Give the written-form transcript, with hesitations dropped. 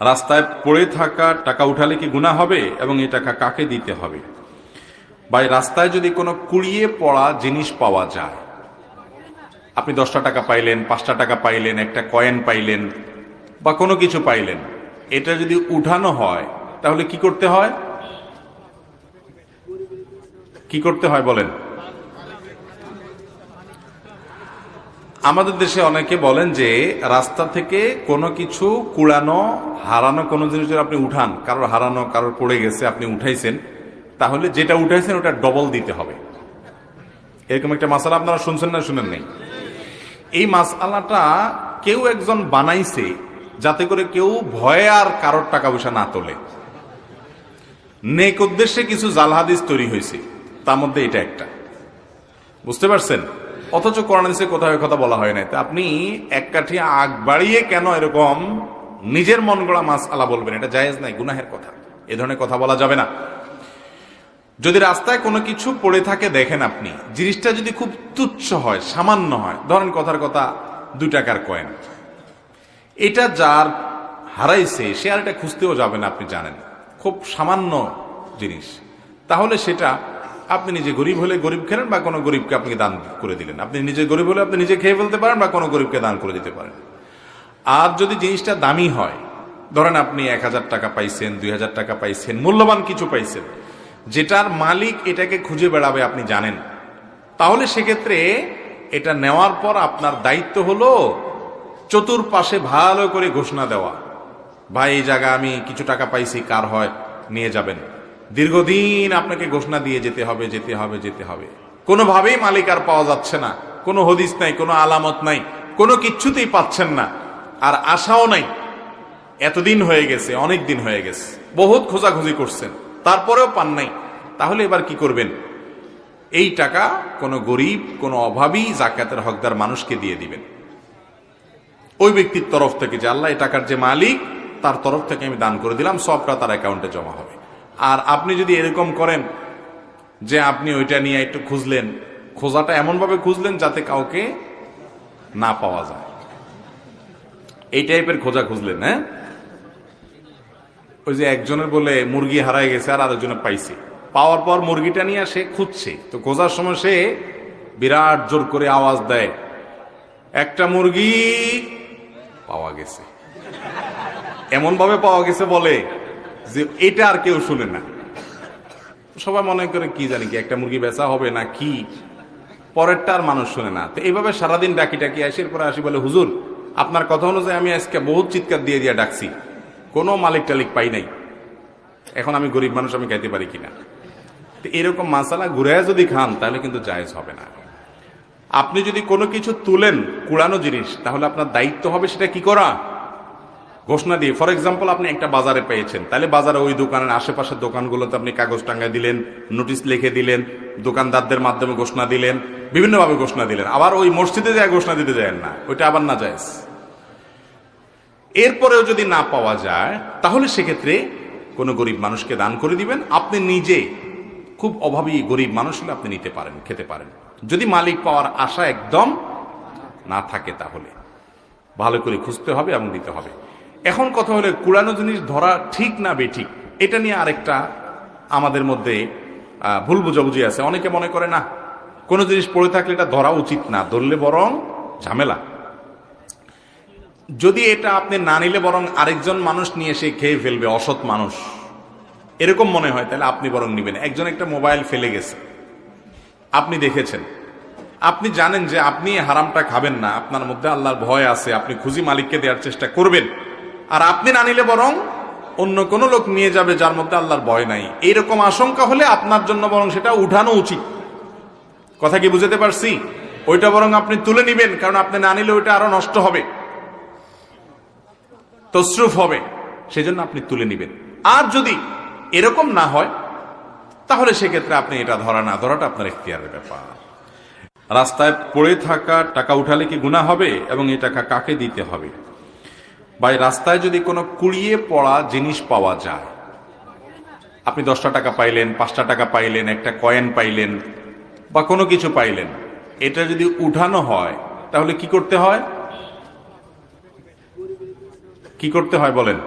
রাস্তায় পড়ে থাকা টাকা উঠালে কি গুনাহ হবে এবং এই টাকা কাকে দিতে হবে? ভাই, রাস্তায় যদি কোনো কুড়িয়ে পড়া জিনিস পাওয়া যায়, আপনি 10টা টাকা পাইলেন, 5টা টাকা পাইলেন, একটা কয়েন পাইলেন বা কোনো কিছু পাইলেন, এটা যদি উঠানো হয় তাহলে কি করতে হয়? কি করতে হয় বলেন? আমাদের দেশে অনেকে বলেন যে রাস্তা থেকে কোনো কিছু কুড়ানো, হারানো কোনো জিনিস যদি আপনি উঠান, কারোর হারানো, কারোর পড়ে গেছে, আপনি উঠাইছেন, তাহলে যেটা উঠাইছেন ওটা ডবল দিতে হবে। এরকম একটা মাসালা আপনারা শুনছেন না শুনেন নাই? এই মাসালাটা কেউ একজন বানাইছে যাতে করে কেউ ভয়ে আর কারোর টাকা পয়সা না তোলে। নেক উদ্দেশ্যে কিছু জাল হাদিস তৈরি হয়েছে, তার মধ্যে এটা একটা, বুঝতে পারছেন? অথচ কোরআন হাদিসে কোথাও কথা বলা হয় নাই। তো আপনি এক কাঠি আগ বাড়িয়ে কেন এরকম নিজের মন গড়া মাসআলা বলবেন? এটা জায়েজ নাই, গুনাহের কথা। এ ধরনের কথা বলা যাবে না। যদি রাস্তায় কোনো কিছু পড়ে থাকে দেখেন আপনি, জিনিসটা যদি খুব তুচ্ছ হয়, সামান্য হয়, ধরেন কথার কথা 2 টাকার কয়েন, এটা যার হারাইছে সে আর এটা খুঁজতেও যাবে না, আপনি জানেন খুব সামান্য জিনিস, তাহলে সেটা আপনি নিজে গরিব হলে গরিব খেলেন বা কোনো গরিবকে আপনি দান করে দিলেন। আপনি নিজে গরিব হলে আপনি নিজে খেয়ে ফেলতে পারেন বা কোনো গরিবকে দান করে দিতে পারেন। আর যদি জিনিসটা দামি হয়, ধরেন আপনি 1000 টাকা পাইছেন, 2000 টাকা পাইছেন, মূল্যবান কিছু পাইছেন, যেটার মালিক এটাকে খুঁজে বেড়াবে আপনি জানেন, তাহলে সেক্ষেত্রে এটা নেওয়ার পর আপনার দায়িত্ব হলো চতুর্পাশে ভালো করে ঘোষণা দেওয়া, ভাই এই জায়গা আমি কিছু টাকা পাইছি, কার হয় নিয়ে যাবেন। দীর্ঘদিন আপনাকে ঘোষণা দিয়ে যেতে হবে, যেতে হবে, যেতে হবে। কোনোভাবেই মালিক আর পাওয়া যাচ্ছে না, কোনো হদিস নাই, কোনো আলামত নাই, কোনো কিচ্ছুতেই পাচ্ছেন না, আর আশাও নাই। এতদিন হয়ে গেছে, অনেক দিন হয়ে গেছে, বহুত খোঁজাখুঁজি করছেন, তারপরেও পান নাই। তাহলে এবার কি করবেন? এই টাকা কোনো গরিব, কোনো অভাবী, যাকাতের হকদার মানুষকে দিয়ে দিবেন। ওই ব্যক্তির তরফ থেকে, যে আল্লাহ এই টাকার যে মালিক, তার তরফ থেকে আমি দান করে দিলাম, সবটা তার অ্যাকাউন্টে জমা হবে। আর আপনি যদি এরকম করেন যে আপনি ওইটা নিয়ে একটু খুঁজলেন, খোঁজাটা এমনভাবে খুঁজলেন যাতে কাউকে না পাওয়া যায়, এই টাইপের খোঁজা খুঁজলেন, হ্যাঁ? ওই যে একজনের বলে মুরগি হারাই গেছে আর আরেকজনের পাইছে, পাওয়ার পর মুরগিটা নিয়ে সে খুঁজছে, তো খোঁজার সময় সে বিরাট জোর করে আওয়াজ দেয়, একটা মুরগি পাওয়া গেছে। এমন ভাবে পাওয়া গেছে বলে যে এটা আর কেউ শুনে না। সবাই মনে করে কি জানি কি একটা মুরগি বেচা হবে না কি, পরেরটা আর মানুষ শুনে না। তো এইভাবে সারাদিন ডাকি ডাকি আসি, এরপরে আসি বলে, হুজুর আপনার কথা অনুযায়ী আমি আজকে বহুত চিৎকার দিয়ে দিয়ে ডাকছি, কোনো মালিক টালিক পাই নাই, এখন আমি গরিব মানুষ, আমি খাইতে পারি কিনা। তো এরকম মাসালা ঘুরাইয়া যদি খান তাহলে কিন্তু জায়েজ হবে না। আপনি যদি কোনো কিছু তুলেন, কুড়ানো জিনিস, তাহলে আপনার দায়িত্ব হবে সেটা কি করা, ঘোষণা দিয়ে। ফর এক্সাম্পল, আপনি একটা বাজারে পেয়েছেন, তাহলে বাজারে ওই দোকানের আশেপাশের দোকানগুলোতে আপনি কাগজ টাঙ্গায় দিলেন, নোটিশ লিখে দিলেন, দোকানদারদের মাধ্যমে ঘোষণা দিলেন, বিভিন্নভাবে ঘোষণা দিলেন। আবার ওই মসজিদে যায় ঘোষণা দিতে যায় না, ওইটা আবার না জায়েজ। এরপরেও যদি না পাওয়া যায় তাহলে সেক্ষেত্রে কোনো গরিব মানুষকে দান করে দিবেন। আপনি নিজে খুব অভাবী গরিব মানুষ হলে আপনি নিতে পারেন, খেতে পারেন, যদি মালিক পাওয়ার আশা একদম না থাকে। তাহলে ভালো করে খুঁজতে হবে এবং দিতে হবে। এখন কথা হলে কুড়ানো জিনিস ধরা ঠিক না বেঠিক, এটা নিয়ে আরেকটা আমাদের মধ্যে ভুল বুঝাবুঝি আছে। অনেকে মনে করে না, কোনো জিনিস পড়ে থাকলে এটা ধরা উচিত না, ধরলে বরং ঝামেলা। যদি এটা আপনি না নিলে বরং আরেকজন মানুষ নিয়ে সে খেয়ে ফেলবে, অসৎ মানুষ, এরকম মনে হয়, তাহলে আপনি বরং নিবেন। একজন একটা মোবাইল ফেলে গেছে, আপনি দেখেছেন, আপনি জানেন যে আপনি হারামটা খাবেন না, আপনার মধ্যে আল্লাহর ভয় আছে, আপনি খুঁজি মালিককে দেওয়ার চেষ্টা করবেন, আর আপনি না নিলে বরং অন্য কোনো লোক নিয়ে যাবে যার মধ্যে আল্লাহর ভয় নাই, এইরকম আশঙ্কা হলে আপনার জন্য বরং সেটা উঠানো উচিত। কথা কি বুঝতে পারছি? ওইটা বরং আপনি তুলে নিবেন, কারণ আপনি না নিলে ওইটা আরো নষ্ট হবে, তসরুফ হবে, সেজন্য আপনি তুলে নিবেন। আর যদি এরকম না হয় তাহলে সেক্ষেত্রে আপনি এটা ধরা না ধরাটা আপনার ইখতিয়ারের ব্যাপার। রাস্তায় পড়ে থাকা টাকা উঠালে কি গুনাহ হবে এবং এই টাকা কাকে দিতে হবে? ভাই, রাস্তায় যদি কোনো কুড়িয়ে পড়া জিনিস পাওয়া যায়, আপনি 10টা টাকা পাইলেন, 5টা টাকা পাইলেন, একটা কয়েন পাইলেন বা কোনো কিছু পাইলেন, এটা যদি উঠানো হয় তাহলে কি করতে হয়? কি করতে হয় বলেন?